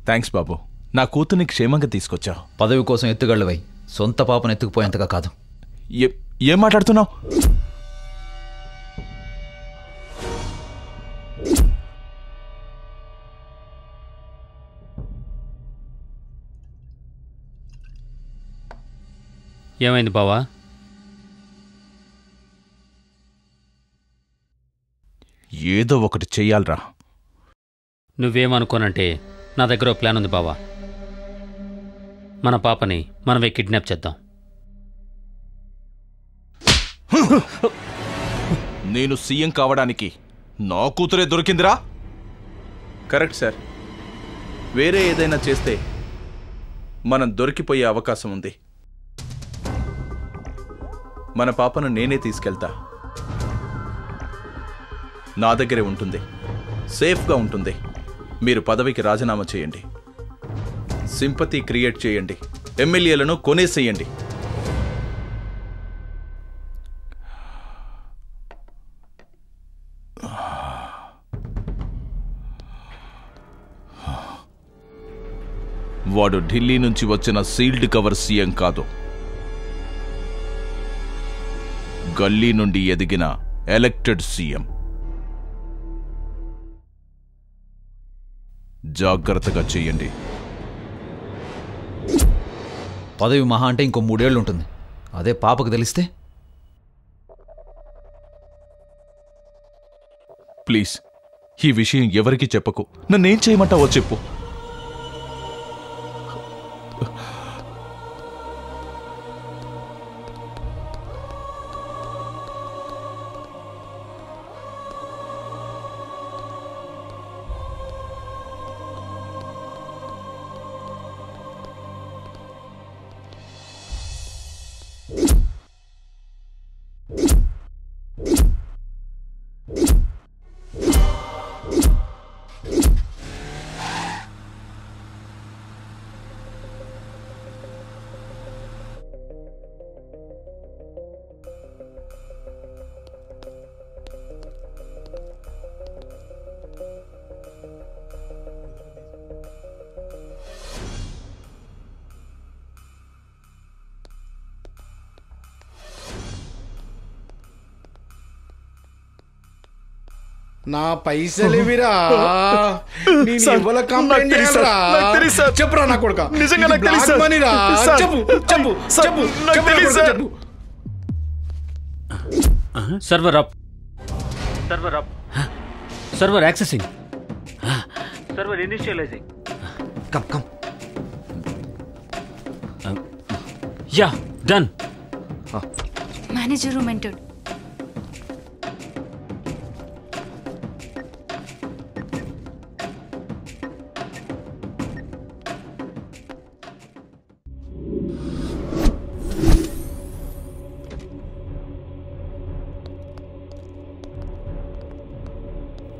Thanks బాబు. నా కూతుర్ని క్షేమంగా తీసుకొచ్చావు. పదవి కోసం ఎత్తుగళ్ళవై సొంత పాపను ఎత్తుకుపోయేంతగా కాదు. ఏం మాట్లాడుతున్నావు? ఏమైంది బావా? ఏదో ఒకటి చెయ్యాలరా. నువ్వేమనుకోనంటే నా దగ్గర ఓ ప్లాన్ ఉంది బావా. మన పాపని మనమే కిడ్నాప్ చేద్దాం. నేను సీఎం కావడానికి నా కూతురే దొరికిందిరా. Correct sir. వేరే ఏదైనా చేస్తే మనం దొరికిపోయే అవకాశం ఉంది. మన పాపను నేనే తీసుకెళ్తా. నా దగ్గరే ఉంటుంది, సేఫ్గా ఉంటుంది. మీరు పదవికి రాజీనామా చేయండి, సింపతి క్రియేట్ చేయండి, ఎమ్మెల్యేలను కొనేసేయండి. వాడు ఢిల్లీ నుంచి వచ్చిన సీల్డ్ కవర్ సీఎం కాదు, గల్లీ నుండి ఎదిగిన ఎలక్టెడ్ సీఎం. జాగ్రత్తగా చేయండి. పదవి మహా అంటే ఇంకో 3 ఏళ్ళు ఉంటుంది. అదే పాపకు తెలిస్తే? ప్లీజ్ ఈ విషయం ఎవరికీ చెప్పకు. నన్నేం చేయమంటావో చెప్పు. నా పైసలు ఇవిరా. చెప్పురా నా కొడుక. Server up, server up, server accessing, server initialising. Come come. Yeah done. Manager room entered.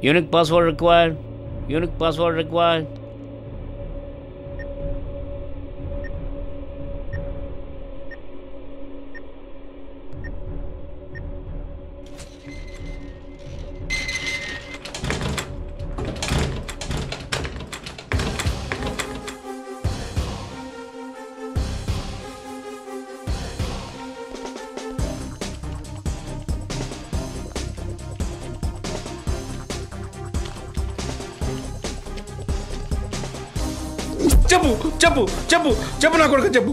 Unique password required. Unique password required. చెప్పు చెప్పు చెప్పు చెప్పు నా కొడుకు చెప్పు.